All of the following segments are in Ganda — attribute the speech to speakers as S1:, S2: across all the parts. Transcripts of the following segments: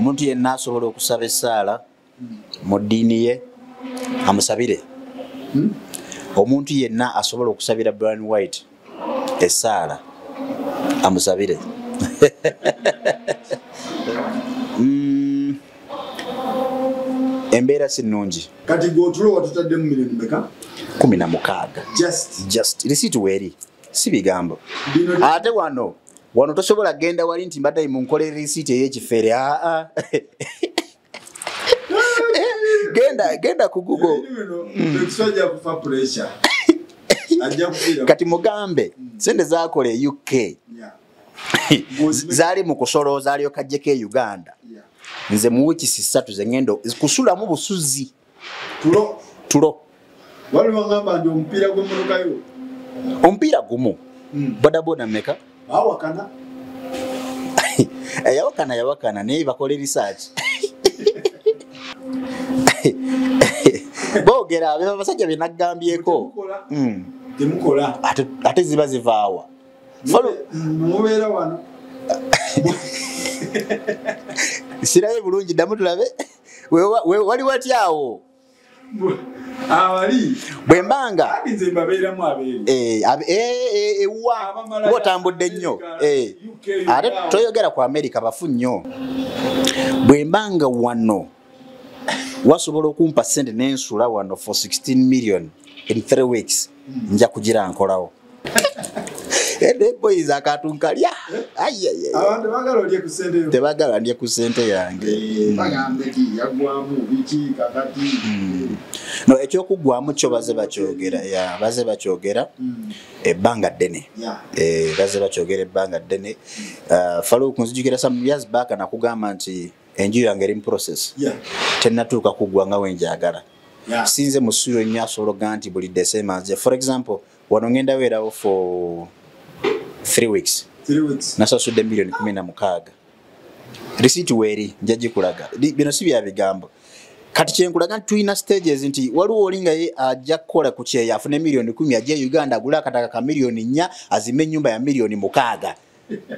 S1: omuntu yenna asobola okusaba essaala mu ddiini ye amusabire. Omuntu yenna asobola okusabira Bryan White essaala amusabire. Embeera si nnungi.
S2: Kati gwotulo watutadde mu milioni meka?
S1: 16. Just receipt weeri si bigambo. Ate wano tosobola genda wali nti mbadde mu nkole receipt ey'ekifere. Genda ku Google.
S2: Ekisajja kufa pressure.
S1: Kati mugambe sente zaakole UK zaali mu kusolooza alyoka ajjeko e Uganda. Nze mu wiiki 3 ze ngendo kusulamu busuzi tulo.
S2: Waliwo ngamba ndi omupiira gw'emmotokayo.
S1: Omupiira gumu bodaboda meka
S2: awakana.
S1: Yawakana naye bakole research. Boogera abe abasajja be naggambyeko.
S2: Temukola.
S1: Ate ziba zivaawa.
S2: Mubeera wano.
S1: Siraye bulungi ddamu tulabe. Wali watyawo.
S2: Awali.
S1: Bwembanga.
S2: Nze mbabeeramu abeeri.
S1: Wa. Otambudde nnyo. Ate toyogera ku America bafu nnyo. Bwembanga wano. Wasobola okumpa sente n'ensula wano for 16 million in 3 weeks. Nja kugira nkolawo. The boys akatunkalya.
S2: Abantu bagala olye ku sente yo.
S1: Tebagala ndye ku sente yange.
S2: Bagambe ki yagwamu biki kakati.
S1: No ekyokugwamu kyo baze bakyogera. Baze bakyogera. Ebbanga ddene. Baze bakyogera ebbanga ddene. Falo kunzijukira some years back nakugamba nti enju yange eri mu process. Tennatuuka kugwa nga wenjagala. Sinze musuyo nnyo asobola okugaa nti buli December nze. For example, wano ngenda weerawo for 3 weeks. Nasasudde milioni 16. Receipt weeri nja gikulaga. Bino si bya bigambo. Kati kyenkulaga nti tulina stages nti waliwo olinga ye ajja kukola ku kyeya afune milioni 10 ajja Uganda agula akataka ka milioni 4 azime ennyumba ya milioni 6.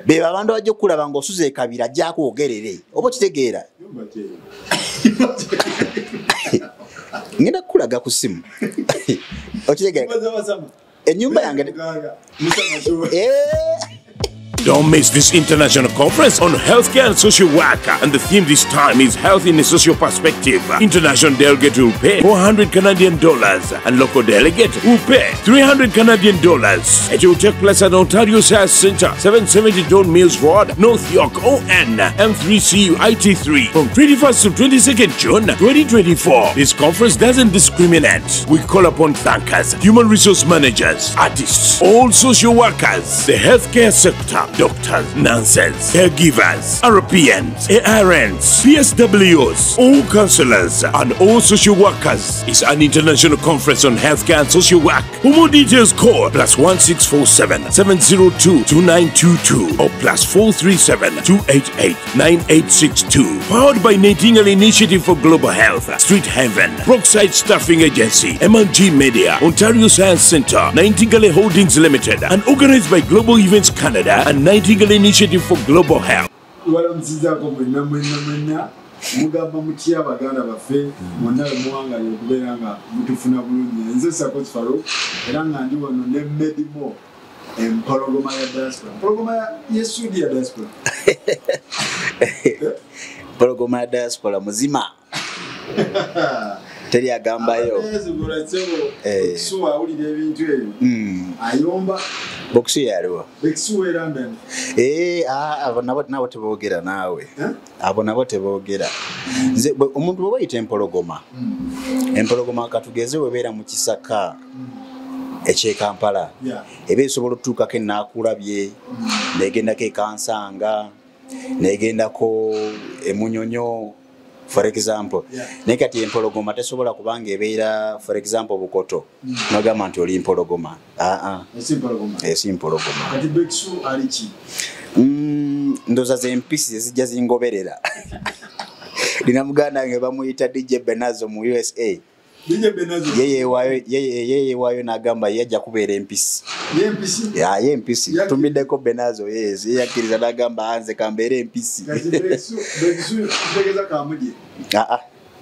S1: Beba abantu bajja okulaba ng'osuze ekabira ajja kwogerere. Oba kitegeera? Ngenda kulaga ku simu. Okitegeera? Enyumba yange.
S3: Don't miss this international conference on healthcare and social work. And the theme this time is health in a social perspective. International delegate will pay $400 Canadian and local delegate will pay $300 Canadian. It will take place at Ontario Science Centre, 770 Don Mills Road, North York, ON, M3CU IT3 from 21st to 22nd June 2024. This conference doesn't discriminate. We call upon thinkers, human resource managers, artists, all social workers, the healthcare sector, doctors, nurses, caregivers, RPNs, ARNs, PSWs, all counselors, and all social workers. It's an international conference on healthcare and social work. For more details, call +1647 702 2922 or +437 288 9862. Powered by Nightingale Initiative for Global Health, Street Haven, Brookside Staffing Agency, M&G Media, Ontario Science Centre, Nightingale Holdings Limited, and organized by Global Events Canada and Nightingale Initiative for Global Health.
S2: Mugamba mutya abaganda baffe mwonna muwanga yokubeera nga mutufuna bulungi. Nze Sakoti Faro era nga ndi wano ne Meddie empologoma ya diaspora. Empologoma ya Sudi ya diaspora.
S1: Empologoma ya diaspora muzima. Teri agambayo.
S2: BECKSUE awulira ebintu ebyo. Ayomba.
S1: BECKSUE yaliwo.
S2: BECKSUE era ndani.
S1: Abo nabo teboogera naawe. Abo nabo teboogera. Nze omuntu bwe bayita empologoma. Empologoma katugeze webeera mu Kisaka eky'e Kampala. Eba esobola otutuukako enaakulabye, neegendako ekansanga, neegendako emunyonyo. For example, nekati empologoma tesobola kubanga ebeera for example Bukoto. Nogamba nti oli empologoma. Esi empologoma.
S2: Kati BECKSUE ali ki?
S1: Ndoza ze empisi ezijja zingoberera. Lina muganda wange bamuyita DJ Benazo mu USA. Yeye wayo nagamba yajja kubeera empisi. Ye empisi. Tumiddeko Benazo yes. Yakkiriza nagamba anze kambeera empisi.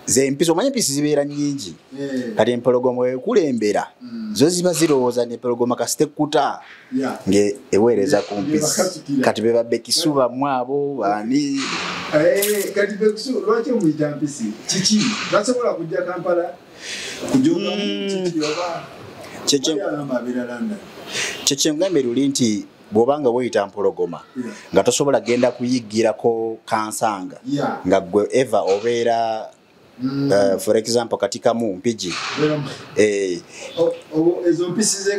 S1: Ze empisi omanyi empisi zibeera nnyingi. Kati empologoma wekulembera zo ziba zirowooza n'empologoma kasitekuta nge eweereza ku mpisi. Kati beba BECKSUE bamwabo bani
S2: kati BECKSUE lwaki omuyita mpisi kiki basobola kujja Kampala kujonga kiki oba kyekyo ngambe luli nti bw'obanga weyita mpologoma nga tosobola genda kuyiggirako kansanga nga gwe eva obeera for example katika mu mpiji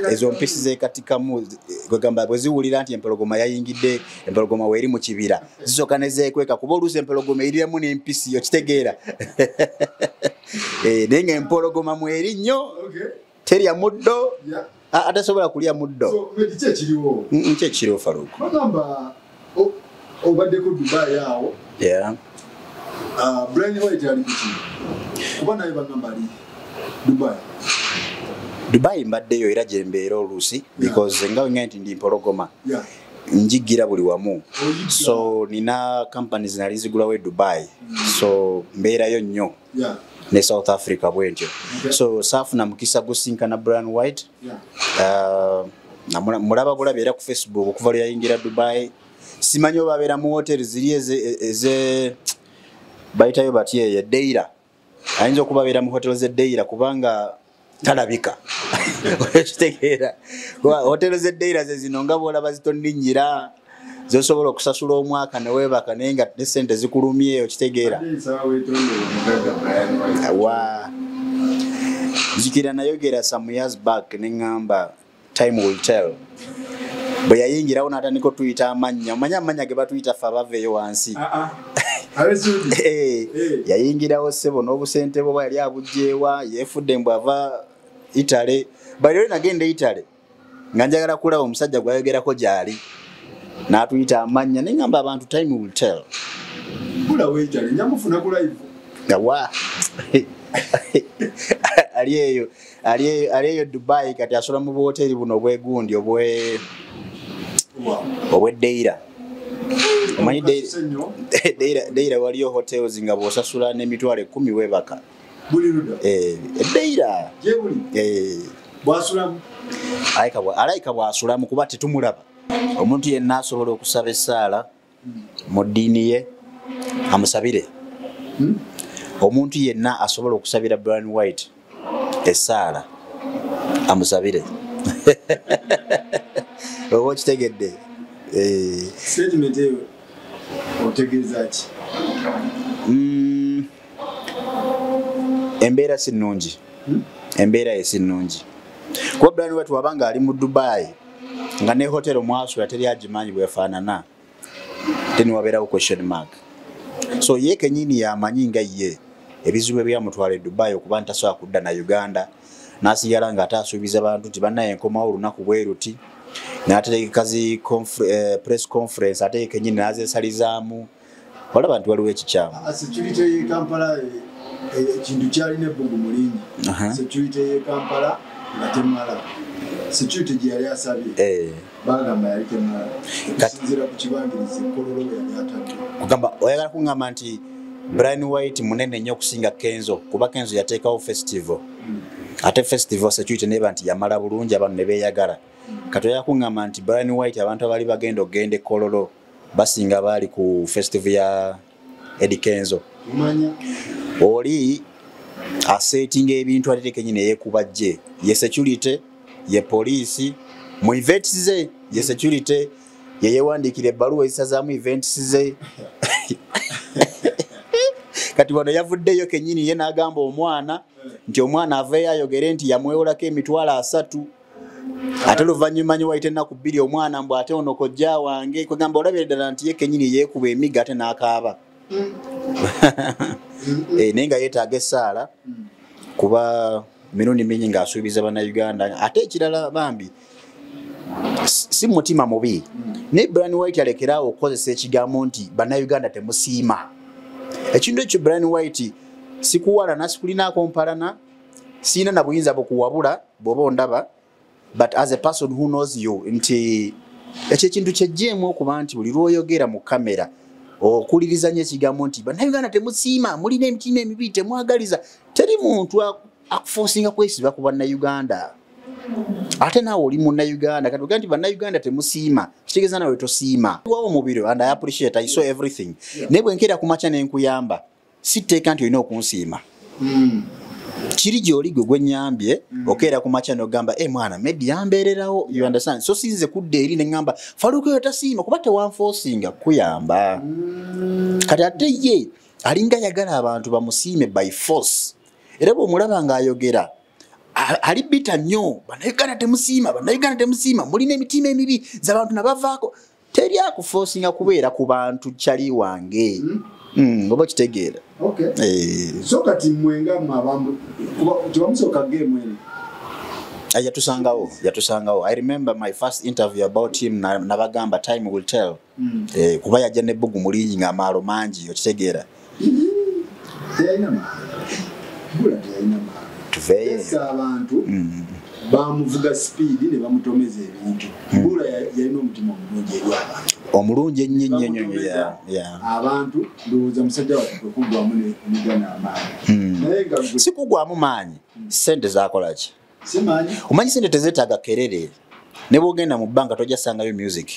S2: ezo mpisi ze katika mu gwegamba bweziwulira nti empologoma yayingidde empologoma weeri mu kibira zisoka ne zeekweka kuba oluusi empologoma eriramu n'empisi yokitegeera naye nga empologoma mweri nnyo terya muddo atasobola kulya muddo kyekiriwo Faruku obaddeko Dubai awo Bryan White ali kuki kuba naye bagamba ali
S1: Dubai mbaddeyo era gye mbeera oluusi because nga wenga nti ndi mpologoma njigira buli wamu so nina companies nali zigulawo Dubai so mbeerayo nnyo ne South Africa bwentyo so saafuna mukisa gusinkana Bryan White mulaba bulabi era ku Facebook okuva lwe yayingira Dubai simanyi oba abeera mu hoteli ziri eze bayitayo batye ye Deira ayinza okubabeera mu hoteli ze Deira kubanga talabika okitegeera hoteli ze Deira ze zino nga bwolaba zitonninnyira zosobola okusasula omwaka ne weebaka naye nga ne ssente zikulumye okitegeera nzikira nayogera some years back ne ngamba time will tell bwe yayingirawo n'atandika tuyita amannya omanya amannya ge batuyita ffe abaveeyo wansi yayingirawo ssebo n'obusente bwe yali abugyeewa yeefudde mbw ava Italy baliro nagenda Italy nga njagala kulaba omusajja gwayogerako gyali n'atuyita amannya naye ngamba abantu time will tell ali eyo Dubai kati asola mu buhoteri buno obwegundi obweddeira omanyi Deira waliyo hotels nga bw'osasula n'emitwalo 10 weebaka Deira alayika bw'asulamu kuba tetumulaba omuntu yenna asobola okusaba essaala mu ddiini ye amusabire omuntu yenna asobola okusabira Bryan White essaala amusabire oba kitegedde
S2: statement eyo otegeeza ki
S1: embeera si nnungi embeera ye si nnungi kuba Bryan White wabanga ali mu Dubai nga ne hotel omwasula teri agimanyi bwefaanana teniwabeerawo question mark so ye kenyini yamanyi nga ye ebizibu ebyamutwala Dubai okuba ntasobola kudda na Uganda n'asigala nga ataasuubiza abantu nti bannaye nkomawo olunaku bwe ruti n'ateeka zi press conference ate kenyini n'azeesalizaamu olaba nti waliwo ekikyamu
S2: security ye Kampala ekintu kyalina ebbungu mulingi security ye Kampala nga temala security gye yali asabye bagamba yali temala kusinziira ku kibangirizi kololo yali atadde
S1: kugamba oyagala kuŋŋamba nti Bryan White munene nnyo okusinga Kenzo kuba Kenzo yateekawo festival ate festival security neba nti yamala bulungi abantu ne beeyagala kati oyagala kuŋŋamba nti Bryan White abantu abali bagenda okugenda kololo basinga baali ku festival ya Eddie Kenzo oli asetinga ebintu ate kenyini yeekubajje ye security ye police mu events ze ye security ye yewandiikira ebbaluwa ezisazaamu events ze kati wano yavuddeyo kenyini ye n'agamba omwana nti omwana aveeyo ayogere nti yamwewolako emitwalo 3 ate luvannyuma nyo wayite ennaku 2 omwana mbw ate ono kojja wange kwegamba olabire ddala nti ye kenyini yeekuba emigga ate n'akaaba naye nga yeetaaga essaala kuba mirundi mingi ng'asuubiza bannayuganda ate ekirala bambi si mutima mubi naye Bryan White alekeraawo okukozesa ekigambo nti bannayuganda temusiima ekintu ekyo Bryan White sikuwala nasikulinaako mpalana sina na buyinza bukuwabula boba ondaba but as a person who knows you nti ekyo kintu kyejjeemu okuba nti buli lwoyogera mu kamera okulirizanya ekigambo nti bannayuganda temusiima mulina emitima emibi temwagaliza teri muntu akuforcinga kwesiba ku bannayuganda ate naawe oli munnayuganda kati ogaa nti bannayuganda temusiima kitegeeza nawe tosiima wawo omubiri and I appreciate I saw everything naye bwe nkeera ku makya nenkuyamba sitteeka nti olina okunsiima kiri gy'oli gwe gwennyambye okeera ku makya n'ogamba mwana Meddie yambeererawo you understand so sinze kudda eri ne ŋŋamba Faluuko yo tasiima kuba tewanforcinga kuyamba kati ate ye alinga ayagala abantu bamusiime by force era bw'omulaba ng'ayogera ali bita nnyo bannayuganda temusiima mulina emitima emibi z'abantu nabavaako teri akuforcinga kubeera ku bantu kyali wange oba kitegeera
S2: so kati mwenga mabambu tubamusoka game ene
S1: yatusangawo I remember my first interview about him nabagamba time will tell kuba yajja nebbugu mulinyi ng'amaalo mangi okitegeera tuveye
S2: abantu bamuvuga speed ne bamutomeza ebintu bula yalina omutima omulungi
S1: ennyo
S2: abantu ndowooza musajja watukugwamu n'emigana amaanyi
S1: si kugwamu maanyi sente zakolaki
S2: simanyi
S1: omanyi sente tezeetaaga kerere ne bw'ogenda mu bbanga tojja sangayo music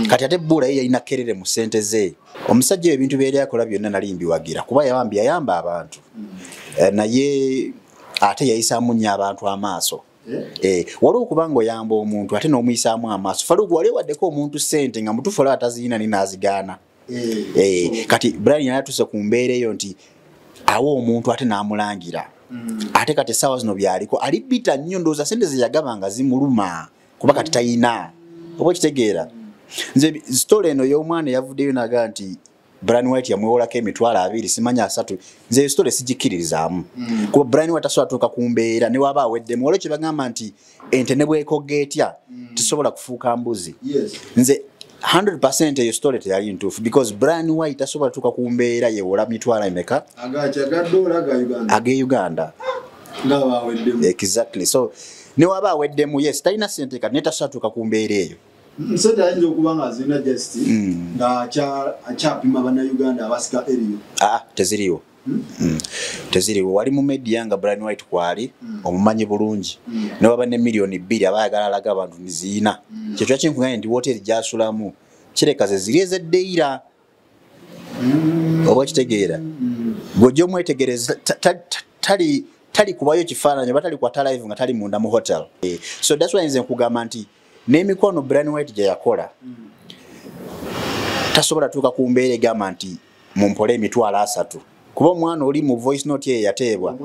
S1: kati ate bula ye yalina kerere mu sente ze omusajja ebintu byeri akola byonna nali mbiwagira kuba yayamba abantu naye ate yayisaamu nnyo abantu amaaso waliwo okubanga oyamba omuntu ate n'omuyisaamu amaaso Faluuko wali waddeko omuntu sente nga mutufu olaba taziina ni n'azigaana kati Bryan yatuuse ku mbeera eyo nti awo omuntu ate n'amulangira ate kati essaawa zino byaliko ali bita nnyo ndowooza sente ze yagabanga zimuluma kuba kati tayina oba okitegeera nze story eno y'omwana eyavuddeyo naga nti Bryan White yamwewolako emitwalo 2 simanya 3 nze story sigikkiririzaamu kuba Bryan White tasobola tuuka ku mbeera ne waba aweddemu waliwo kye bagamba nti ente ne bwekogga etya tisobola kufuuka mbuzi nze 100% eyo story teyali ntuufu because Bryan White tasobola tuuka ku mbeera yewola mitwalo emeka ag'Uganda exactly so ne waba aweddemu yes talina sente kati naye tasobola tuuka ku mbeera eyo
S2: Nsete ayinza okuba nga azina just nga akyapima bannayuganda abasika eriyo
S1: teziriwo teziriwo wali mu media nga Bryan White kwali omumanyi bulungi ne waba ne million 2 abayagala alaga abantu niziina kyetwa kinkuŋŋanya ndi hoteri gyasulamu kireka ze ziri ezeddeira oba kitegeera gw'ojja omwetegereza tali kubayo kifaananyi oba tali kwata live nga tali munda mu hotel so that's why nze nkugamba nti n'emikono Bryan White gye yakola tasobola tuuka ku mbeera egamba nti mumpole emitwalo 3 kuba omwana oli mu voice note ye yateebwa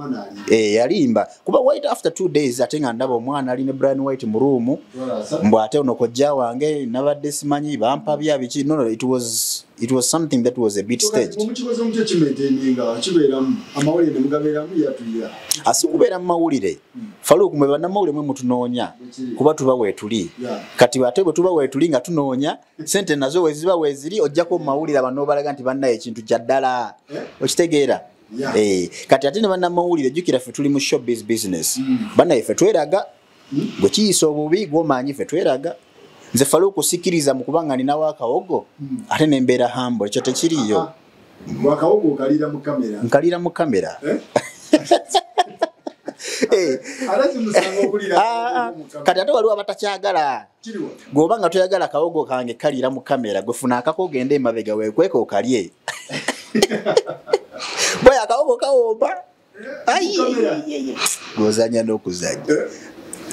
S1: yalimba kuba White after 2 days ate nga ndaba omwana ali ne Bryan White mu ruumu mbw ate ono kojja wange nabadde simanyi bampa bya biki no it was something that was a bit staged asikubeera mu mawulire Faluuko mwe bannamawulire mwe mutunoonya kuba tuba weetuli kati ate bwe tuba weetuli nga tunoonya sente nazo weziba weziri ojjako mu mawulire abantu obalaga nti bannaye ekintu kya ddala okitegeera kati ate ne bannamawulire jjukira ffe tuli mu showbiz business bannaye ffe tweraga gwe kiyisa obubi gw'omanyi ffe tweraga nze Faluuko sikiriza mu kubanga ninawo akawogo ate nembeera humble ekyo tekiriyo
S2: wakawogo nkalira mu kamera
S1: kati ate waliwo abatakyagala gweoba nga toyagala kawogo kange kalira mu kamera gwefuna akako genda emabega weekweka okalye boy akawogo kawomba gozanya n'okuzanya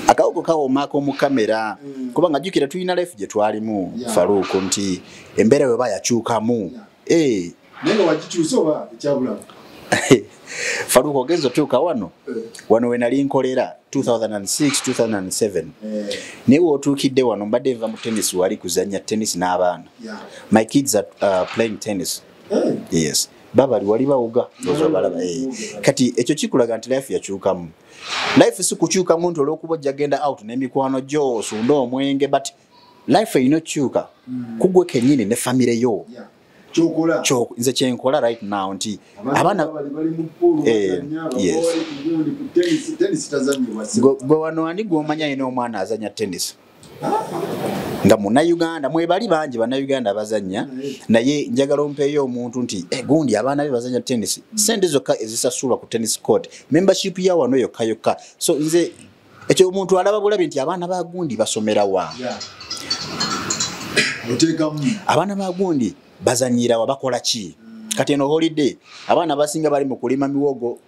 S1: akawogo kawooma ak'omu kamera kubanga jjukira tulina life gye twalimu Faluuko nti embeera weba yakyukamu Faluuko ogenza otuuka wano we nali nkolera 2006-2007 naye otuukidde wano mbadde nva mu tennis wali kuzanya tennis n'abaana my kids are playing tennis yes babali wali bawuga ozobalaba kati ekyo kikulaga nti life yakyukamu life si kukyukamu nti olw'okuba ojja genda out n'emikwano gyo osunda omwenge but life eyina okyuka kugwe kennyini ne famire yo
S2: chokola
S1: nze kyenkola right now nti abaana
S2: bali mu pool tennis tazanyibwa
S1: gwe wano ani gw'omanya ina omwana azanya tennis nga Munnayuganda mwebali bangi Bannayuganda abazanya naye njagala ompeeyo omuntu nti gundi abaana be bazanya tennis sente zokka ezisasulwa ku tennis court membership ya wano yokka so nze ekyo omuntu alaba bulabi nti abaana ba gundi basomera wa abaana ba gundi bazanyira wa bakola ki kati eno holiday abaana basinga bali mu kulima miwogo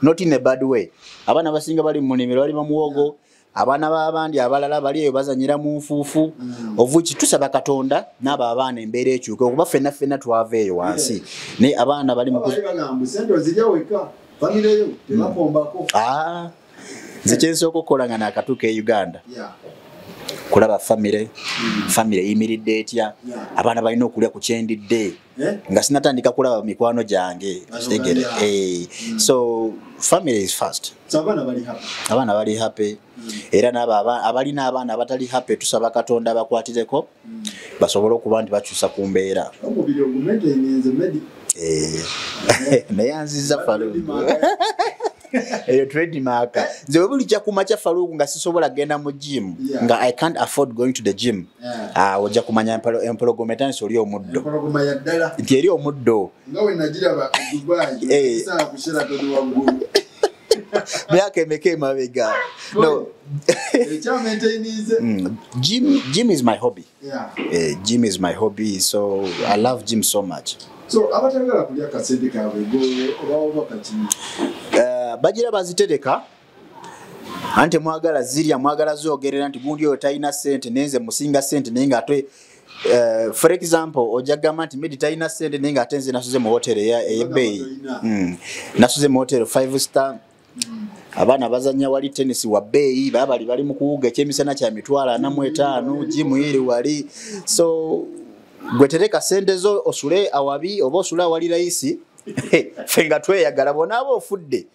S1: not in a bad way abaana basinga bali mu nimero bali mu muwogo abaana b'abandi abalala bali eyo bazanyira mu nfuufu ovuki tusaba Katonda n'abo abaana embeera ekyuke okuba ffenna twaveeyo wansi naye abaana bali mu nze kyensooka okukola nga naakatuuka e Uganda kulaba famire eyimiridde etya abaana balina okulya ku kyendidde nga sinatandika kulaba mikwano gyange kitegere so family is first abaana bali happy era n'abo abalina abaana abatali happy tusaba Katonda bakwatireko basobole okuba nti bakyusa ku mbeera naye anziza Faluku eyo trademark nze bwe buli kyakumakya Faluku nga sisobola genda mu gym nga I can't afford going to the gym ojja kumanya empologometanisi oli omuddo nti eri omuddo
S2: nga we nagiraba Dubai saa kushera todo waggulu
S1: myaka emeka emabega no gym is my hobby gym is my hobby so I love gym so much
S2: so abatagala kulya kasente kaabwe obawo bakati
S1: bagira bazitereka ante mwagala zirya mwagala zogerera nti gundi oyo talina sente nenze musinga sente naye nga ate for example ojagamba nti Meddie talina sente naye nga ate nze nasuze mu hotel ey'ebbeeyi nasuze mu hotel 5 star abaana bazanya wali tennis wa bbeeyi bali mu kuwuga ekyemisana kya mitwalo 45 jimu iri wali so gwetereka sente zo osule awabi oba osule awali layisi fenga tweyagala bona abo ofudde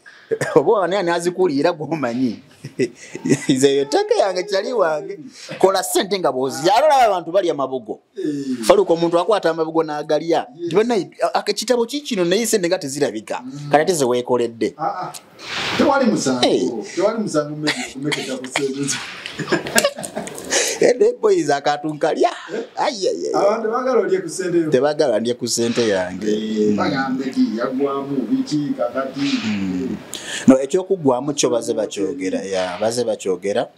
S1: oba ani azikulira gwomanyi ize take yange kyali wange kola sente nga bozi yalala abantu bali amabugo Faluku omuntu akwata amabugo n'agalya tibona akitabo kikino naye sente nga tezirabika kale teze weekoledde
S2: tewali musango kumeketa kusente
S1: ede boys akatunkalya
S2: abantu bagala olye kusente
S1: tebagala ndye kusente yange
S2: bagambe ki yagwamu biki kakati
S1: no ekyokugwamu kyo baze bakyogera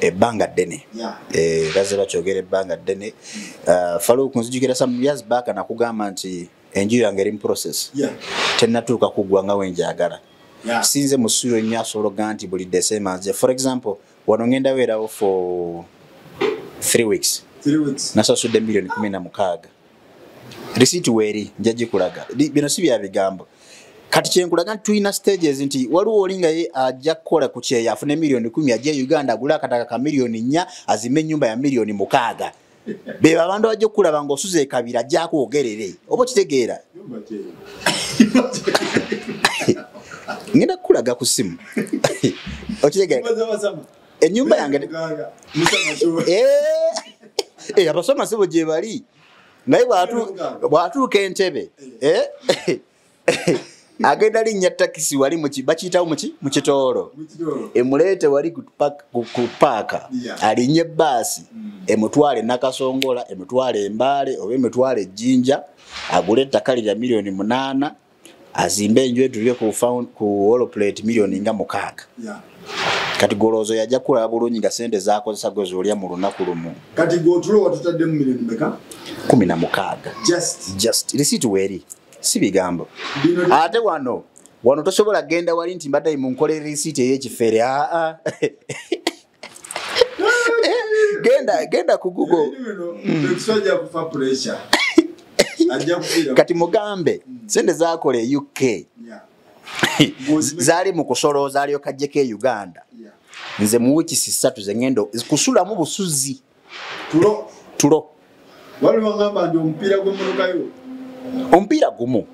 S1: ebbanga ddene baze bakyogera ebbanga ddene Faluku nzijukira some years back nakugamba nti enju yange eri mu process tennatuuka kuggwa nga wenjagala sinze musuyo nnyo asobola nti buli December nze for example wano ngenda weerawo for 3 weeks nasasudde $16,000 receipt weeri njagikulaga bino si bya bigambo kati kyenkulaga nti tulina stages nti waliwo olinga ye ajja kukola ku kyeya afune $10,000 ajja Uganda agula akataka ka $4,000,000 azime ennyumba ya $6,000,000 beba abantu bajja okulaba ng'osuze ekabira ajja kwogerere oba kitegeera ngenda kukulaga ku simu okitegeera ennyumba yange abasoma sibo gye bali naye bwatuuka entebe agenda linnya takisi wali bakiyitawo mu kitoolo emuleete wali ku paaka alinnye ebbaasi emutwale Nakasongola emutwale Embaale oba emutwale Ejjinja agule ettaka lya $8,000,000 azimbe enju etulye ku holoplate $6,000,000 kati golozo yajja kulaba bulungi nga sente zaakozesa gwe zolya mu lunaku lumu
S2: kati gotulo watutaddemu $1,000,000 meka
S1: 16 just receipt weeri si bigambo ate wano tosobola genda wali nti mbadde mu nkole receipt ey'ekifere genda ku Google kati mugambe sente zaakole UK zaali mu kusolooza alyoka ajjeko e Uganda nze mu wiiki 3 ze ngendo kusulamu busuzi tulo
S2: waliwo ngamba nti omupiira gw'emmotokayo
S1: omupiira gumu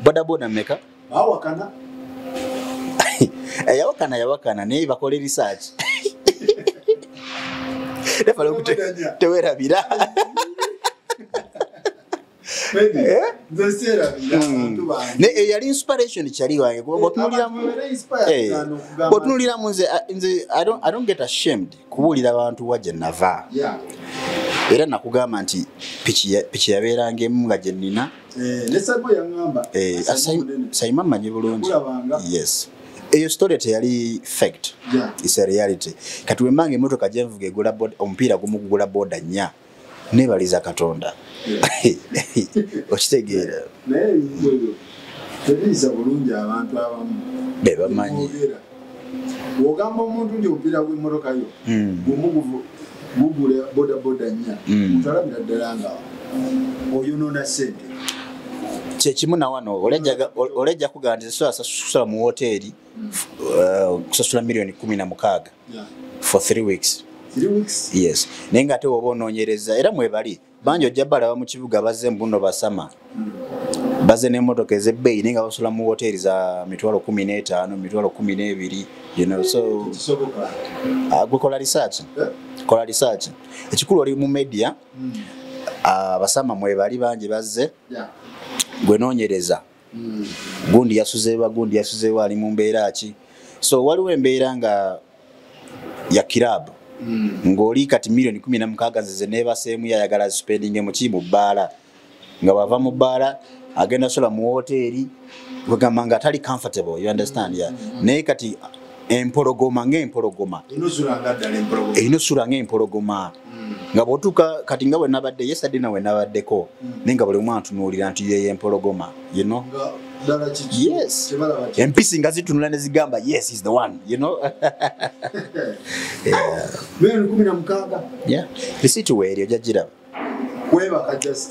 S1: bodaboda meka
S2: awakana
S1: yawakana naye bakole research tewerabira Ne yali inspiration chali wange botulira munze I don't get ashamed kubulira abantu waje nava era nakugamba nti pichi yabeeranga emu nga gye nnina sayima manyi bulungi yes eyo story teyali fact it's a reality kati wemanga emotoka gyenvuga egula omupiira gumugula boda 4 nebaliza Katonda okitegeera
S2: Teresa bulungi abantu abamu
S1: bebamanyi
S2: wogamba omuntu ndi omupiira gw'emmotoka yo gugule boda 4 mutalabira ddala nga oyonoona sente
S1: kyekimu na wano olejja kugaa nti sasula mu hoteri kusasula $16,000 for 3 weeks.
S2: 3 weeks?
S1: Yes. Naye nga ate oba onoonyereza era mwebali bangi ojja balaba mu kibuga bazze mbuno basama bazze n'emmotoka ez'ebbeeyi naye nga basula mu hoteri za $15,000 $12,000 you know so gwekola research kola research ekikulu oli mu media basama mwebali bangi bazze gwe noonyereza gundi yasuzeewa ali mu mbeera ki so waliwo embeera nga ya kirabu ng'oli kati $16,000 ze neebaseemu yayagala spending mu kimu bbaala nga bava mu bbaala agenda sola mu hoteri kwegamba nga atali comfortable you understand naye kati empologoma ng'empologoma einusula ng'empologoma nga bw'otuuka kati nga bwe nabadde yesterday nawe nabaddeko naye nga buli omu antunuulira nti yeye empologoma you know yes empisi nga zitunula ne zigamba yes is the one you know yeah receipt weeri ojja giraba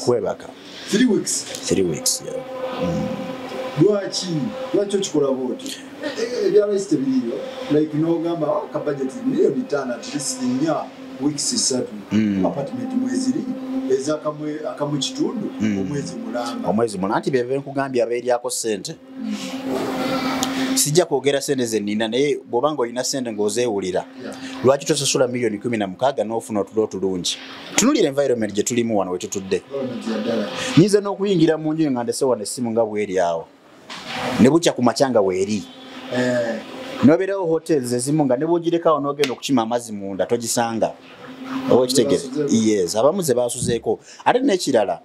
S1: kwebaka 3 weeks yeah
S2: lwaki okikola bwoti ebyalaisite biriyo like nogamba ka budget $1,000,000 at least nya weeks 3 apartment mweziri akamu kitundu
S1: omwezi mulamba anti bebe nkugambye abeeryako sente sijja kwogera sente ze nnina naye bw'obanga olina sente ng'ozeewulira lwaki tosasula $16,000 n'ofuna otulo otulungi tunulira environment gye tulimu wano we tutudde nyinza n'okuyingira mu nju nga ndese wano essimu nga bweri awo ne bukya ku makyanga weeri nobeerawo hotels ezimu nga ne bwogirekawo n'ogenda okukima amazzi munda togisanga oba okitegere yes abamu ze baasuzeeko ate n'ekirala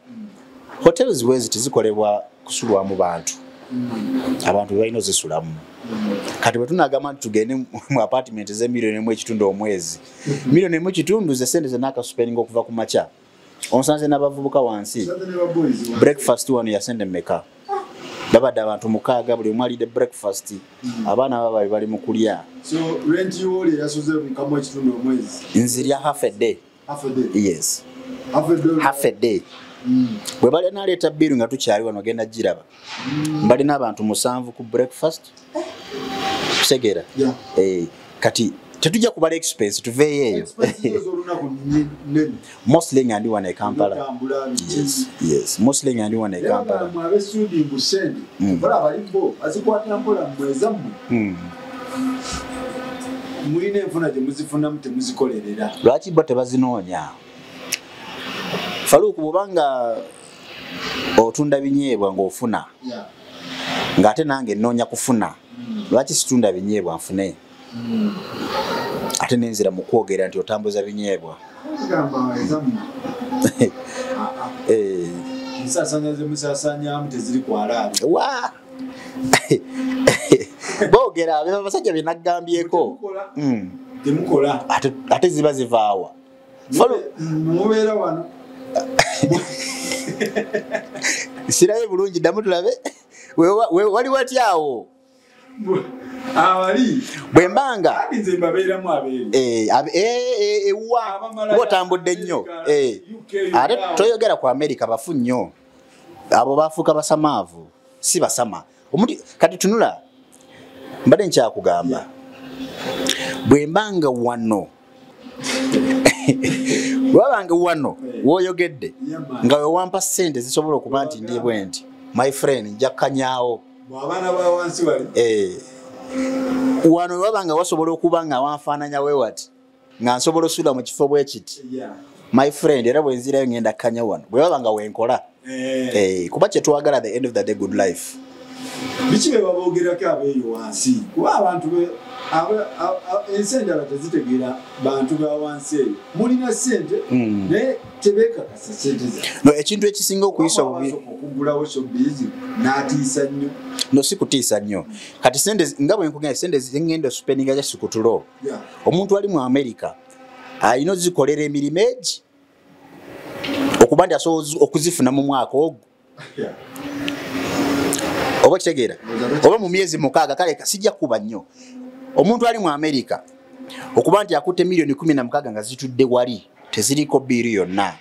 S1: hotels wezi tezikolebwa kusulwamu bantu abantu balina ozisulamu kati bwe tunagamba nti tugende mu apartment ze$1,000,000 omwezi $1,000,000 ze sente ze naakasupeninga okuva ku makya onsanze n'abavubuka wansi breakfast wano ya sente mmeka babadde abantu 6 buli omu alidde breakfast abaana baba bali mu kulya
S2: so rent yoli yasuze mukamu ekitundu omwezi
S1: nzirya half a day yes half a day bwe bali naleeta biru nga tukyali wano genda giraba balina abantu 7 ku breakfast kusegera kati tetujja kubala expense tuveeyo mostly ngandi wana Kampala yes mostly ngandi wana Kampala
S2: mwabe sudi mbusendi bala balimbo azikwata mpola mweza mwine enfuna gye muzifuna mute muzikolerera
S1: lwaki bo tebazinoonya Faluku bubanga otunda binyeebwa ng'ofuna ng'ate nange nnoonya kufuna lwaki situndira binyeebwa nfune ate nenzira mu kwogera nti otambuza binyeebwa
S2: musasanyamu teziri kwalaali
S1: boogera abasajja bye naggambyeko
S2: temukola
S1: ate ziba zivaawa
S2: mubeera wano
S1: sirabe bulungi ddamu tulabe wali wati awo
S2: awali
S1: bwembanga
S2: nze mbabeeramu
S1: otambudde nnyo ate toyogera ku America bafu nnyo abo bafuuka basamaavu si basama omuntu kati tunula mbadde nkyakugamba bwembanga wano wabanga wano woyogedde nga wewampa ssente zisobola okuba nti ndi bwenti my friend njakkanyaawo
S2: abaana ba wansi wali
S1: wano wabanga wasobola okuba nga wanfaananya wewati nga nsobola osula mu kifo bwe kiti my friend era bwe nzirayo ngenda kkanya wano bwe wabanga wenkola kuba kye twagala the end of the day good life.
S2: Biki be babogerako abeeyo wansi kuba abantu ensi endala tezitegeera bantu ba wansi eyo mulina ssente naye tebeekakasa ssente
S1: no ekintu ekisinga okuyisa obubi
S2: okugulawo showbiz n'atiisa nnyo
S1: no si kutiisa nnyo kati ssente nga bwe nkugenda ssente zingenda spendinga just kutulo omuntu ali mu America alina ozikolera emirimu egi okuba nti asobola okuzifuna mu mwaka ogwo oba kitegeera oba mu myezi 6 kale sijja kuba nnyo omuntu ali mu America okuba nti akutte milioni 16 nga zitudde wali teziriko biiri yonna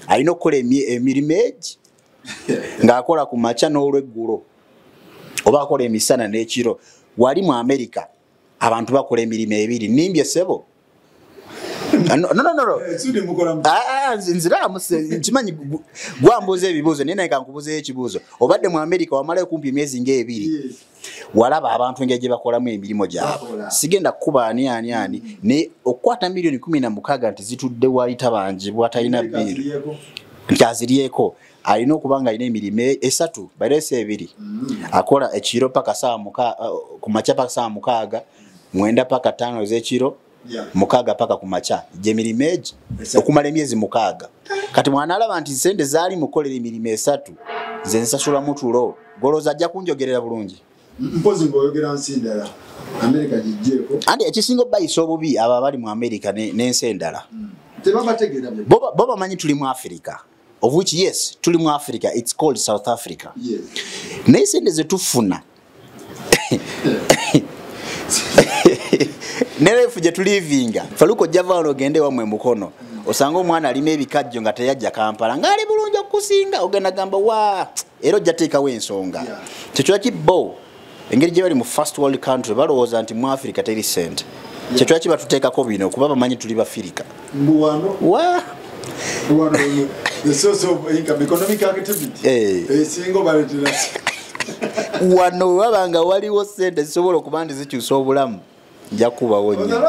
S1: alina okukola emirimu egi ng'akola ku makya n'olweggulo oba akola emisana n'ekiro wali mu America abantu bakola emirimu ebiri nimbye sebo no nziramu nkimanyi gwambuuza ebibuuzo naye naye kankubuuzeyo ekibuuzo obadde mu America wamalayo kumpi emyezi ng'ebiri walaba abantu engeri gye bakolamu emirimu gyabwe sigenda kukuba ani naye okukwata milioni 16 nti zitudde wali tabanjibwa talina biiri nti aziryeko alina okuba nga alina emirimu 3 balesa 2 akola ekiro paka ku makya paka saa 6 9 paka 5 ez'ekiro 6 paka ku makya gye mirimu egi okumala emyezi 6 kati mwana alaba nti sente zaali mukolera emirimu 3 ze nsasula mutulo goloza ajja kunjogerera bulungi
S2: mpozi ng'oyogera nsi ndala America gijjeeko
S1: andi ekisinga bayisa obubi abo abali mu America n'ensi endala
S2: tebabategeera
S1: bo bamanyi tuli mu Africa of which yes tuli mu Africa it's called South Africa naye sente ze tufuna nerefu gye tulivinga faluko javalo ogende wamwe mukono osanga omwana alima ebikajjo nga teyajja Kampala ng'ali bulungi okusinga ogenda gamba wa era ojja teekawo ensonga kyekyo kibo engeri gye bali mu first world country balowooza nti mu Africa teri sente kyekyo kiba tuteekako bino kuba bamanyi tuli bafirika
S2: the source of income economic activity single baletera
S1: wano wabanga waliwo sente zisobola okuba nti zikyusa obulamu nja kubawo nnyo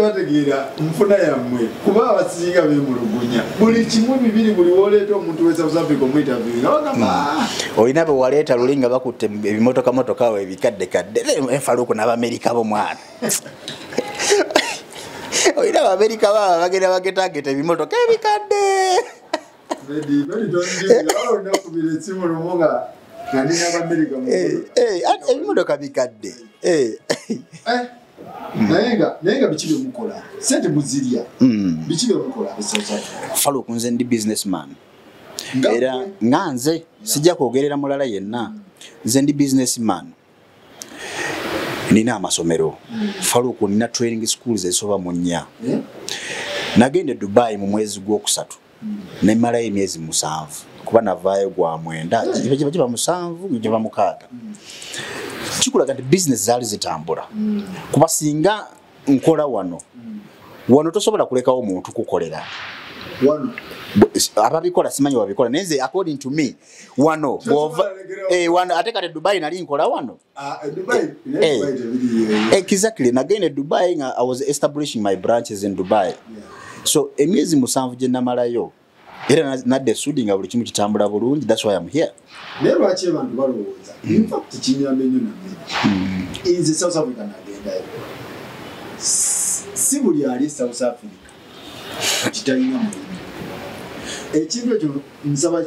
S2: bategeera nfuna yammwe kuba abasinga beemulugunya buli kimu bibiri buli woleeta omuntu we South Africa omwitaviira bagamba
S1: olina be waleeta luli nga bakutte ebimotoka we ebikaddekadde enfaluuku n'Abamerika bomwana olina Abamerika baba bagenda bagetageta ebimotoka ebikadde ebimotoka bikadde
S2: nayenga biki byemukola sente muzirya biki byemukola
S1: faluuku nze ndi businessman era nga nze sijja kwogerera mulala yenna nze ndi businessman nina amasomero faluuku nina training schools ezisoba mu 4 nagende Dubai mu mwezi gw'okusatu nemalayo emyezi 7 kuba navaayo gwa 9 kiba 7 kiba 6 kikulaga nti business zaali zitambula kuba singa nkola wano tosobola kulekawo omuntu kukolera ababikola simanyi wabikola naye according to me wano ate kati Dubai nali nkola wano exactly nagende Dubai I was establishing my branches in Dubai so emyezi 7 gye namalayo era nadde sudinga buli kimu kitambula bulungi that's why I'm here
S2: never lwaki abantu balowooza in fact kinyambe nnyo nammwe nze South Africa nagendayo si buli ali South Africa kitalina mulimu ekintu ekyo nsaba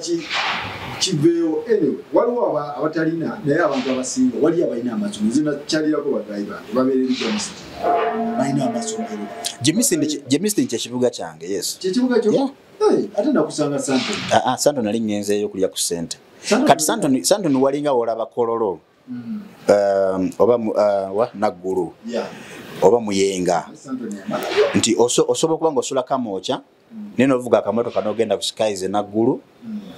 S2: kiveewo anyway waliwo abatalina naye abantu abasinga wali abalina amasomero nze nakyalirako bagayi bange babeerera James balina amasomero
S1: Jemistin kyekibuga kyange yes
S2: kyekibuga kyo ate nakusanga
S1: Santo nali ngenzeeyo kulya ku ssente kati Santo walinga olaba Kololo oba Naggulu oba Muyenga nti osobola okuba nga osula Kamoocha neno ovuga akamotoka n'ogenda ku Skies Naggulu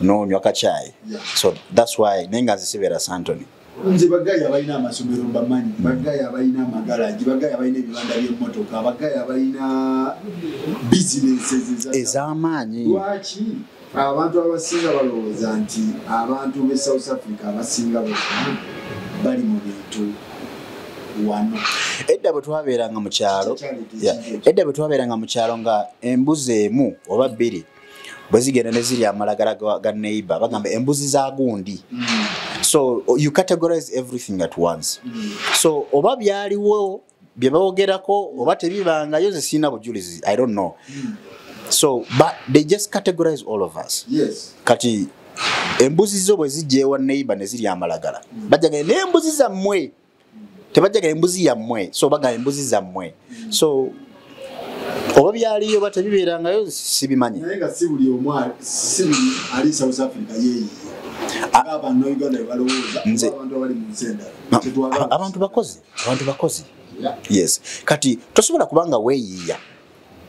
S1: n'onywa kacaayi so that's why nenga nzisibera Santoni
S2: nze bagayi abalina amasomero bamanyi bagayi abalina amagalaji bagayi abalina ebibanda by'emmotoka bagayi abalina businesses
S1: ez'amaanyi
S2: lwaki abantu abasinga balowooza nti abantu be South Africa abasinga bali mu bintu wano
S1: edda bwe twabeeranga mu kyalo nga embuzi emu oba 2 bwezigenda ne ziri amalagala ga neighbor bagamba embuzi za gundi. So you categorize everything at once. So oba byaliwo bye bawogerako oba tebibangayo ze sina bujulizi, I don't know. So but they just categorize all of us.
S2: Yes.
S1: Kati embuzi zo bwe zijjewa neighbor ne ziri amalagala bajaga ne embuzi za mmwe tebajaga embuzi ya mmwe, so baga embuzi za mmwe. So oba byaliyo batabiberangayo sibimanyi.
S2: Naye nga si buli omwali si buli ali South Africa yeyi. Abantu Uganda balowooza abantu abali mu nsenda.
S1: Abantu bakozi. Yeah. Yes. Kati tosobola kubanga weeyiya.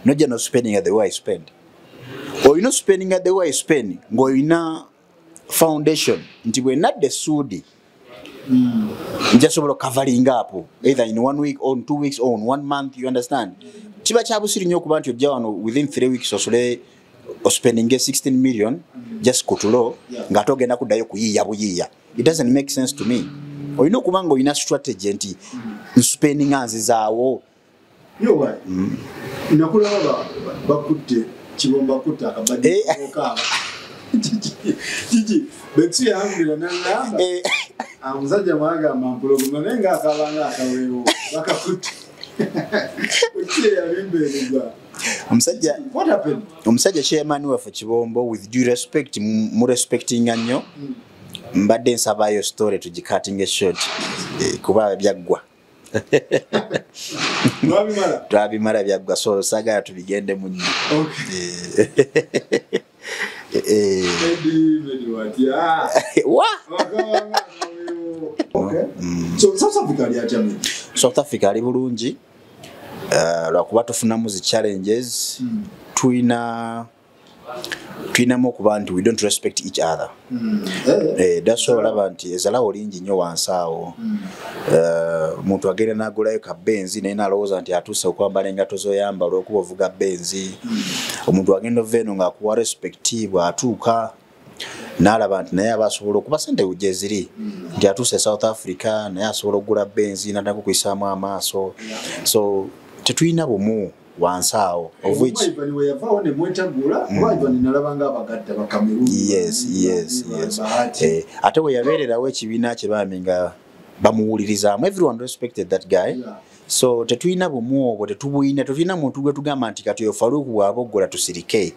S1: No just no spending at the way I spend. Or you know spending at the way I spend. Go ina foundation. Nti we not the sudi. Just over covering up. Either in 1 week or in 2 weeks or in 1 month. You understand? Chiba chabu siri nyo kubantu jawano within 3 weeks or so or spending 16 million just kutulo. Ngato gena kudayo kuyiya buyiya. It doesn't make sense to me. Or you know kubango ina strategy nti spending anzi zawo.
S2: Yo why? Inakula bakutte kibomba kutta akabadde okaba. Jiji BECKSUE yangulira nangamba. Amusajja mwanga mampulogoma nenga akabanga akawewo bakakutte. BECKSUE yalimbereza. What happened? Omusajja chairman wa Kibombo with due respect mu respecting annyo. Mbadde nsabayo story tugikatinge short. Kuba byaggwa. Twabimala byaggwa so sagala tubigende mu nnyo. Okay. So South Africa ali ajame.
S1: South Africa ali bulungi. Lwakuba tufunamu zi challenges. Twinamu ku bantu we don't respect each other. That's all about ezalawo lingi nnyo wansaawo. Muntu agenda n'agulayo ka benzi naye n'alowooza nti atuuse okwambala engato z'oyambala okuba ovuga benzi. Omuntu agenda ova eno ng'akuwa respect bw'atuuka n'alaba nti naye aba asobola okuba ssente gye ziri nti atuuse South Africa naye asobola okugula benzi n'addaku kuyisaamu amaaso. So tetulina bumu wansaawo of which yes. Ate we yabeererawo ekibiina kye baami nga bamuwulirizaamu. Everyone respected that guy. So tetulina bumu obwo tetulina muntu gwe tugamba nti kati oyo Faruku bw'aboggola tusirike.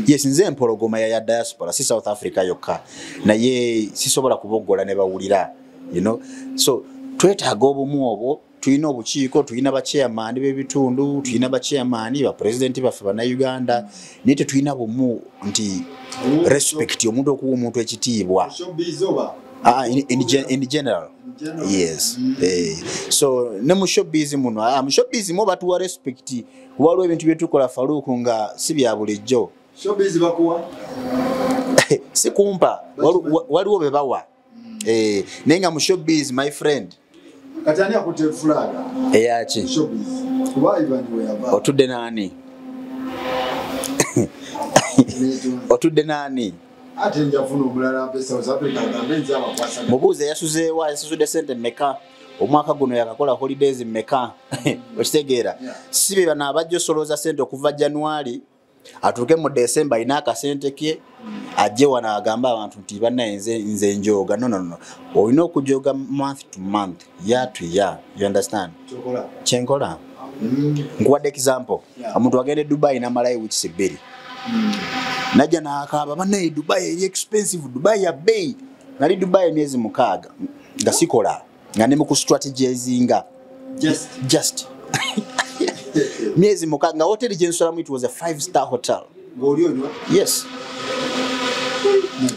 S1: Yes, nze empologoma ya diaspora si South Africa yokka naye sisobola kuboggola ne bawulira, you know. So twetaaga obumu obwo. Tulina obukiiko, tulina ba chairman b'ebitundu, tulina ba chairman ba president baffe bana Uganda. Naye tetulina bumu nti respect omuntu okuwa omuntu ekitiibwa. In general. Yes. So ne mu showbiz muno, mu showbiz mo batuwa respect. Waliwo ebintu bye tukola Faruku nga si bya bulijjo.
S2: Showbiz bakuwa?
S1: Si kumpa. Waliwo be bawa. Nenga mu showbiz my friend.
S2: Katani akute fulaga.
S1: Eyaki.
S2: Showbiz. Kuba Ivan we yava.
S1: Otudde nani? Otudde nani?
S2: Ate njafuna omulala mpe South Africa ngamenza abakwasa.
S1: Mubuuze yasuzudde sente mmeka? Omwaka guno yakakola holidays mmeka? Okitegeera. Sibe bana abajja osolooza sente okuva January atuuke mu December ina akasente ke ajje wana agamba abantu nti banna nze njoga. No. Olina okujoga month to month, year to year. You understand? Chenkola. Nkuwadde example. Omuntu agende Dubai n'amalayo weeks 2. Najja n'akaaba banne Dubai eri expensive, Dubai ya bay. Nali Dubai emyezi 6 nga sikola nga ne mu ku strategizinga. Just. Miezi 6 nga hotel gye nsolamu it was a 5-star hotel. Yes.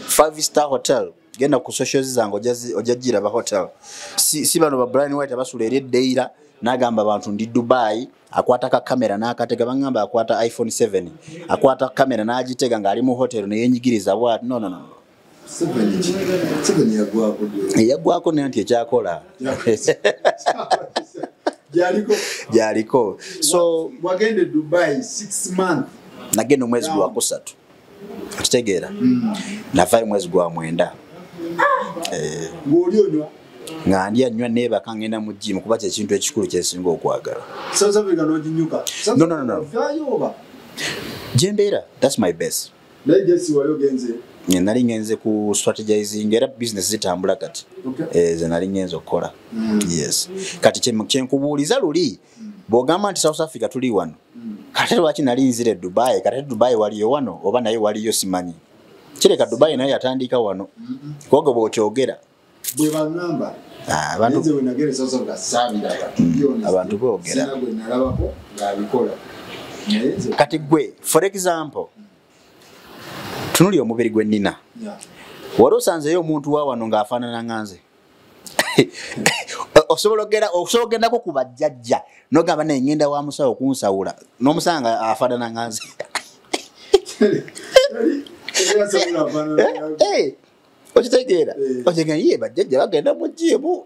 S1: 5-star hotel. Genda ku socials zango ojajira ba hotel. Si bano ba Bryan abasula eri eddeira n'agamba abantu ndi Dubai akwata ka kamera n'akatega bangamba akwata iPhone 7 akwata kamera n'agitega nga ali mu hotel ne yenyigiriza bwa no 7 yagwako ne anti ekyakola Jaliko. So
S2: wagende Dubai 6 months.
S1: Nagenda mwezi gwa 3. Kitegeera. Navayo mwezi gwa 9.
S2: Ng'oli onywa.
S1: Nga ndya nnyo neba kangenda mu gym kuba kye kintu ekikulu kyesinga okwagala.
S2: South Africa n'oginyuka.
S1: No. Jembeera, that's my best.
S2: naye Jesse wali genze
S1: nali ngenze ku strategizing era business zitambula kati ze nali ngenze okukola yes kati kyenkubuuliza luli bw'ogamba nti South Africa tuli wano kati lwaki nali nzire Dubai kati Dubai waliyo wano oba naye waliyo simanyi kireka Dubai naye yatandika wano kwogo bw'okyogera
S2: bwe bangamba
S1: abantu
S2: nze wenagere South Africa sabira
S1: abantu boogera
S2: gwe nalabako ng'abikola
S1: kati gwe for example tunuli omubiri gwe nnina wali osanzeyo omuntu wa wano ng'afaanana nganze osobola ogendako ku bajjajja n'ogamba naye ngenda wa musawo okunsawula n'omusanga afaanana nganze okitegeera okitegeera ye bajjajja bagenda mu jimu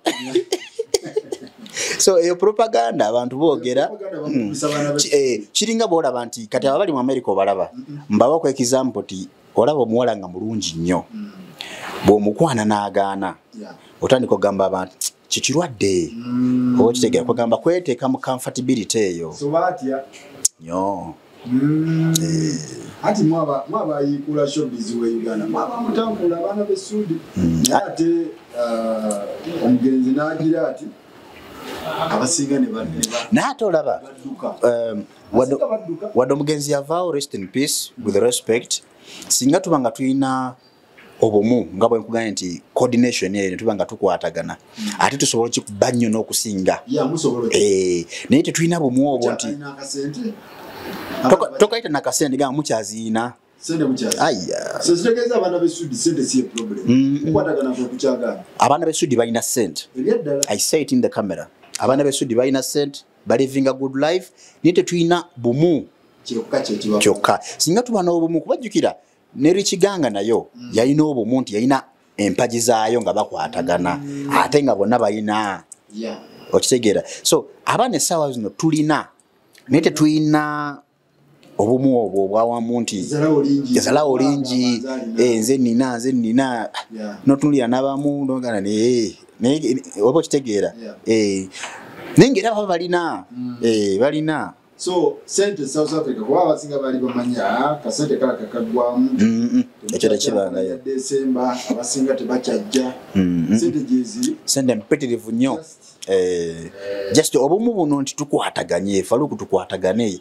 S1: so eyo propaganda abantu boogera kiringa bw'olaba nti kati abali mu America obalaba mbawako example ti olaba omuwala nga mulungi nnyo bw'omukwana n'agaana otandika ogamba abantu kikirwadde oba kitegeera kugamba kweteeka mu comfortability eyo nyo
S2: ati mwaba yikula showbiz we Uganda mwaba mutambula abaana b'essudi ate omugenzi n'agira ati abasinga ne
S1: naate olaba wadde omugenzi yavaawo rest in peace with respect singa tuba nga tulina obumu nga bwe nkuganye nti coordination ne tuba nga tukwatagana ate tusobola kikuba nnyo n'okusinga naye tetulina bumu obwo nti tokaita nakasente gamba mukyaziina
S2: sente mukyazi aya so sitegeza abaana b'essudi sente si problem kukwatagana kukyagana abaana
S1: b'essudi balina sente I say it in the camera abaana b'essudi balina sente living a good life naye tetulina bumu kyokka singa tuba n'obumu kubajjukira nerikiganga nayo yalina obumu nti yalina empaji zaayo nga bakwatagana ate nga bonna balina okitegeera so abaana essaawa zino tulina naye tetulina obumu obwo obwawamu nti ezalawo lingi nze nina notunulira n'abamu nogana naye oba okitegeera naye ng'era baba balina balina
S2: so sente South Africa kuba abasinga bali bamanya kasente kala kakagwamu
S1: ekyo tekibangayo
S2: December abasinga tebakyajja sente jezi
S1: sente mpitirivu nnyo just obumu buno nti tukwataganye faluku tukwatagane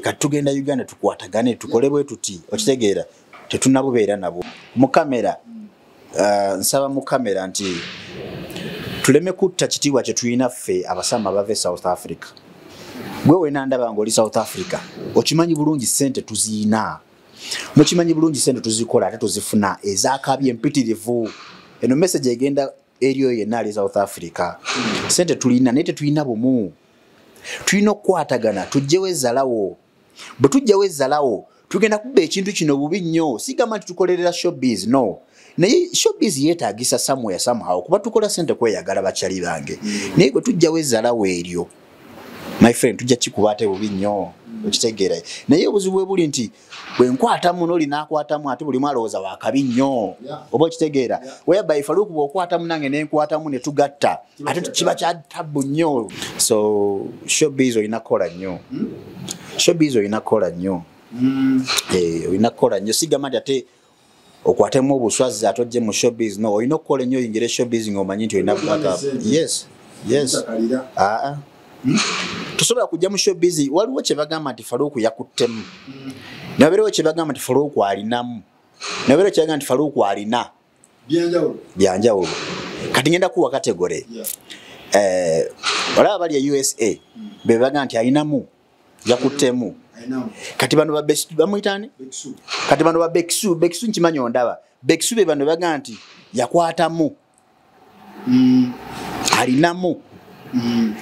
S1: kati tugenda Uganda tukwatagane tukole bwe tuti okitegeera tetunabubeera nabo mu kamera nsaba mu kamera nti tuleme kutta kitiibwa kye tulina ffe abasama bave South Africa gwe wena ndaba ng'oli South Africa okimanyi bulungi sente tuziina mukimanyi bulungi sente tuzikola ate tuzifuna ezakabi empitirivu eno message egenda eriyo yenna ali South Africa sente tulina naye tetulina bumu tulina okukwatagana tujjewo ezzalawo bwe tujjawo ezzalawo tugenda kuba ekintu kino bubi nnyo sigamba nti tukolerera showbiz no naye showbiz yeetaagisa somewhere somehow kuba tukola sente kweyagala bakyali bange naye bwe tujjawo ezzalawo eryo my friend tujja kikuba ate bubi nnyo okitegeera naye obuzibu bwe buli nti bwe nkwatamu n'oli n'akwatamu ate buli mwalowooza wakabi nnyo oba okitegeera whereby faluku bw'okwatamu nange nenkwatamu ne tugatta ate kiba kya tabu nnyo so showbiz olina kukola nnyo showbiz olina kukola nnyo olina kukola nnyo sigamba nti ate okwatemu obuswazi ate ojje mu showbiz no olina okukola nnyo oyingire showbiz ng'omanyi nti olina backup yes tusobola kujja mu showbiz waliwo kye bagamba nti faluku yakuttemu nabeerewo kye bagamba nti faluku alinamu nabeerewo kye bagamba nti faluku alina byanjawulo kati ngenda kuwa kategore olaba bali ya USA be bagamba nti alinamu yakuttemu kati bano bamuyitaani kati bano ba BECKSUE nkimanyi ondaba BECKSUE be bano bagamba nti yakwatamu alinamu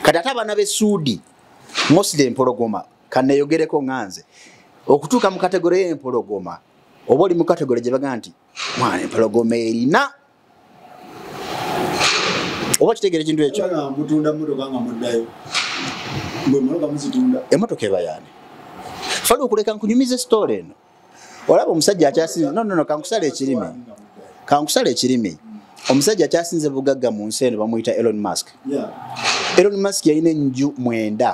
S1: kati ate abaana b'essuudi mostly empologoma kanneeyogereko nganze okutuuka mu kategore y'empologoma oba oli mu kategore gye bagaa nti mwana empologoma erina oba kitegeera ekintu ekyo emmotoka eba yaani fali okuleka nkunyumiza esitoola eno olaba omusajja akyasinze no kankusala ekirimi omusajja akyasinze bugagga mu nsi eno bamuyita Elon Musk yalina enju 9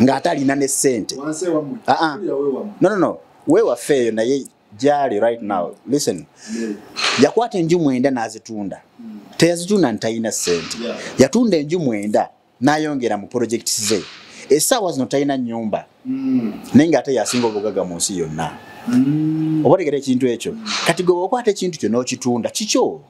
S1: ng'ate alina ne ssente no weewaffe eyo naye jali right now listen yakwata enju mwenda nazitunda teyazitunda ntayina sente yatunda enju mwenda nayongera mu projects ze esawa zino tayina nyumba nenga ate yasinga obugaga mu nsi yonna obategera ekintu ekyo kati gwe okwata ekintu kyo n'okitunda kikyo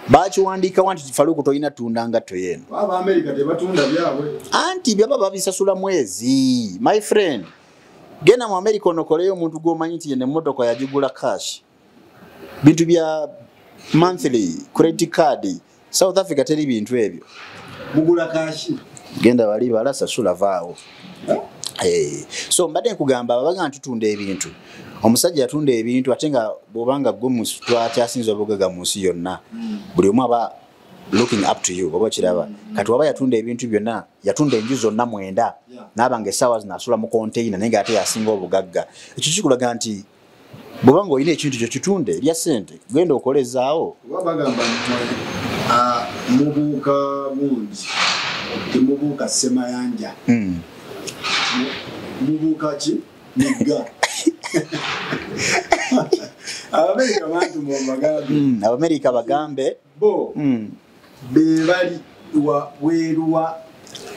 S1: bakiwandiika wanti Faluku toyina tundanga toyeno
S2: aba America tebatunda byabwe
S1: anti byaba babisasula mwezi my friend gena mu America onokoleyo omuntu gwomanyi nti yene motoka yagigula cash bintu bya monthly credit card South Africa teri bintu ebyo
S2: mugula cash
S1: genda bali balasasula vaawo so mbadde nkugamba ababaga ntutunda ebintu omusajja yatunda ebintu atenga bobanga gwe mu twakyasinza obugaga mu nsi yonna buli omu aba looking up to you oba kiraba kati waba yatunda ebintu byonna yatunda enju zonna mwenda n'abanga essaawa zinasula mu container naye ate yasinga obugagga ekyo kikulaga nti bwobanga olina ekintu kyo kitunde erya ssente genda okolezaawo
S2: bagamba mubuuka bungi temubuuka semayanja mubuuka ki nigga
S1: Abamerika bagambe
S2: bo bebali weruwa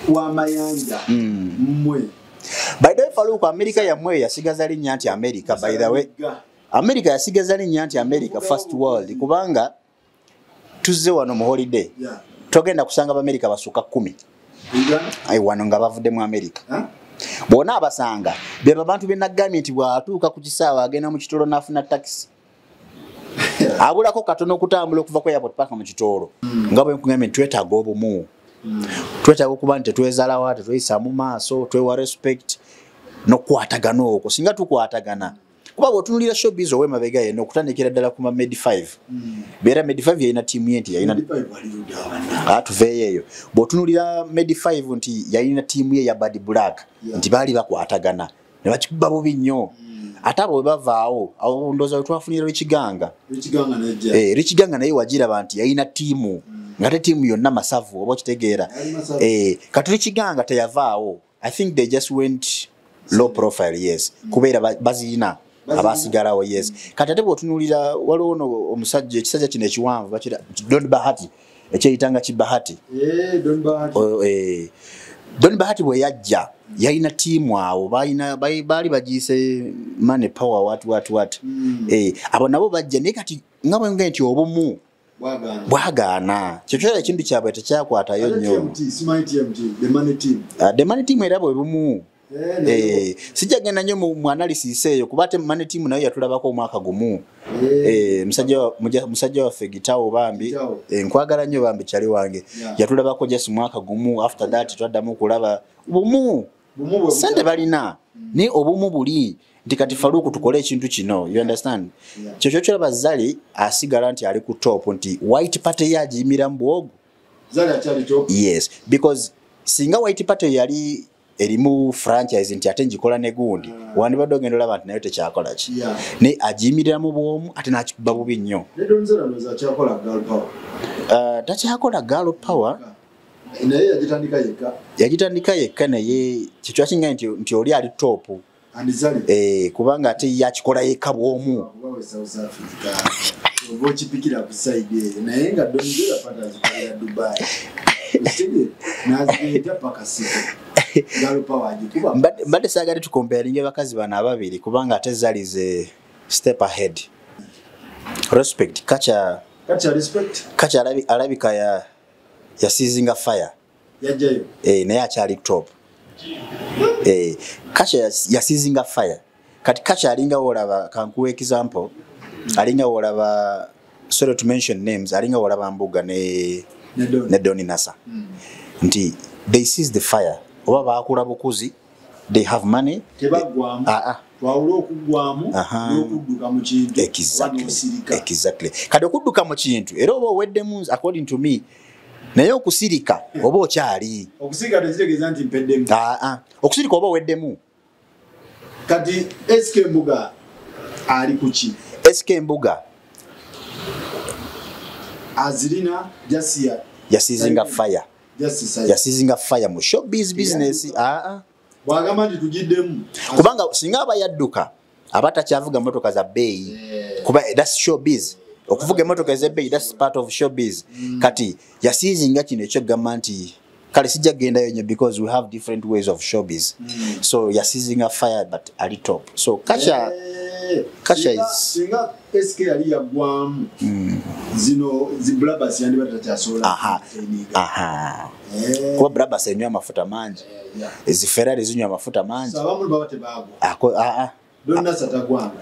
S2: wa mayanja mwe
S1: by the way Faluku America yamwe yasigaza linnya nti America by the way America yasigaza linnya nti America first world kubanga tuzze wano mu holiday togenda kusanga Abamerika basuka 10 ai wano nga bavudde mu America bona abasanga beba bantu benagambye nti bwatuuka ku kisaawa agenda mu kitolo nafuna taxi abulako katono okutambula okuva ku airport paka mu kitolo nga bwe nkugambye twetaaga obumu twetaaga okuba nti twezala wate tweyisa mu maaso twewa respect n'okukwatagana okwo singa tukwatagana kuba bw'otunulira showbiz ow'emabega yeno okutandikira ddala ku Meddie 5 beera Meddie 5 yalina tiimu ye nti yalina tuveeyo eyo bw'otunulira Meddie 5 nti yalina tiimu ye ya Bad Black nti baali bakwatagana ne bakikuba bubi nnyo ate abo bwe bavaawo awo ndowooza twafunira Richiganga naye wagiraba nti yalina tiimu ngate tiimu yonna masavu oba okitegeera kati Richiganga teyavaawo I think they just went low profile yes kubeera bazina abasigalawo yes kati ate bw'otunulira waliwo ono omusajja ekisajja kino ekiwanvu bakira Don Bahati ekyeyitanga Kibahati Don Bahati bwe yajja yalina tiimu awo baali bagiise money power what abo nabo bajja naye kati nga bwe nti obumu bwagaana kyekyo ekintu kyabwe tekyakwatayo nnyo the money team era bwe bumu sijja genda nnyo mu analysis eyo kuba ate money team nayo yatulabako omwaka gumu musajja waffe Gitawo bambi nkwagala nnyo bambi kyali wange yatulabako just mwaka gumu after that twaddamu kulaba bumu sente balina ni obumu buli nti kati Faluku tukole ekintu kino you understand kyekyo kyolaba Zali asigala nti ali ku top nti White Party yagiyimira mu bwogo
S2: Zali akyali top
S1: yes because singa White Party yali erimu franchise nti ate njikola ne gundi wandibadde ogenda olaba nti nayo tekyakola ki ne agiyimirira mu bwomu ate nakikuba bubi nnyo takyakola girl power
S2: naye
S1: yagitandika yekka naye kyekyo kinga nti oli ali top kubanga ate yakikola yekka bwomu
S2: okipikira ku side eyo naye nga Donzera pata zikolera Dubai nazigenda paka siko
S1: mbadde saagala tukomparinga bakazi bano ababiri kubanga ate Zali ze step ahead respect kacha alabika ya seizing a fire
S2: yajayo
S1: naye akyali top kacha ya seizing a fire kati kacha alinga olaba kankuwa example alinga olaba sorry to mention names alinga olaba Mbuga ne Doni Nasa nti they seize the fire oba bakula bukuzi they have money
S2: tebagwamu twawula okugwamu n'okudduka mu kintu
S1: exactly kati okudduka mu kintu era oba oweddemu according to me naye okusirika oba okyali
S2: okusirika tekitegeeza nti mpeddemu
S1: okusirika oba oweddemu
S2: kati SK Mbuga ali ku ki
S1: SK Mbuga
S2: azirina jasia
S1: ya seizing a fire ya seizing a fire mu showbiz business bwagamba
S2: nti tugiddemu
S1: kubanga singa aba yadduka abata kyavuga motoka za bay kuba that's showbiz okuvuga motoka za bay that's part of showbiz kati yasizinga kino ekyo gamanti kale sijja genda yenye because we have different ways of showbiz so yasizinga fire but at top so kasha is
S2: singa SK ali yagwamu zino ziblabas yandi batatasola
S1: kuba brabas enywa mafuta mangi ezi Ferrari zinywa mafuta mangi
S2: so abamu babate bago donna satagwanga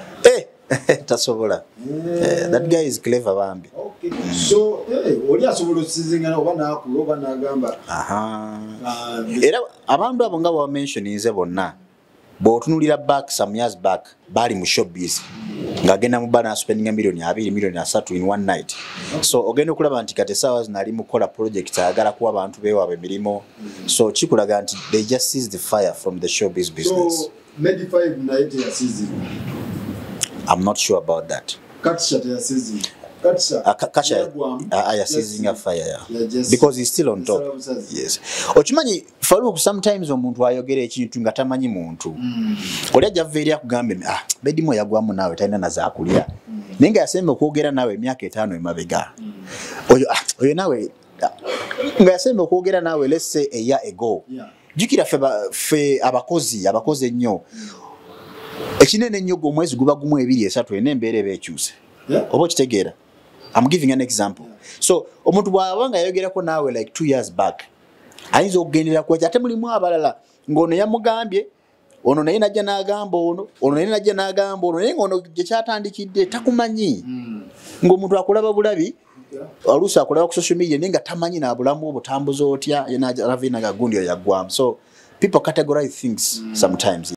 S1: tasobola that guy is clever bambi
S2: okay so oli asobola sizingana oba nakulo oba nagamba
S1: era abantu abo nga ba mention inze bonna botunulira back some years back bali mu showbiz ngagenda mu balance spending million 2 million 3 in one night so ogenda okulaba nti kate sawa nali mukola project agala kuwa abantu bewabe milimo so chikulaga nti they just seized the fire from the showbiz business
S2: so Meddie 5 night ya season
S1: I'm not sure about that
S2: Katsa ya season
S1: Kasha ya seizing a fire because he's still on top yes okimanyi Farouk sometimes omuntu ayogera ekintu nga tamanyi muntu oli ajja veria kugambe Meddie mo yagwamu nawe talina na zakulya ninga yasembe okwogera nawe emyaka 5 emabega oyo nawe nga yasembe okwogera nawe let's say a year ago jukira fe abakozi ennyo ekinene nnyo omwezi guba gumu 2 3 enembeere bekyuse obo kitegeera I'm giving an example. So, omuntu bwabanga yayogerako nawe like 2 years back. Ayinza okugendera ku ate mulimu abalala ngono yamugambye ono naye najja n'agamba ono naye najja n'agamba ono naye ngono gye kyatandikidde takumanyi. Ng'omuntu akulaba bulabi oluusi akulaba ku social media naye nga tamanyi n'abulamu obutambuza otya ye n'alavina gagundi yaggwamu. So people categorize things sometimes.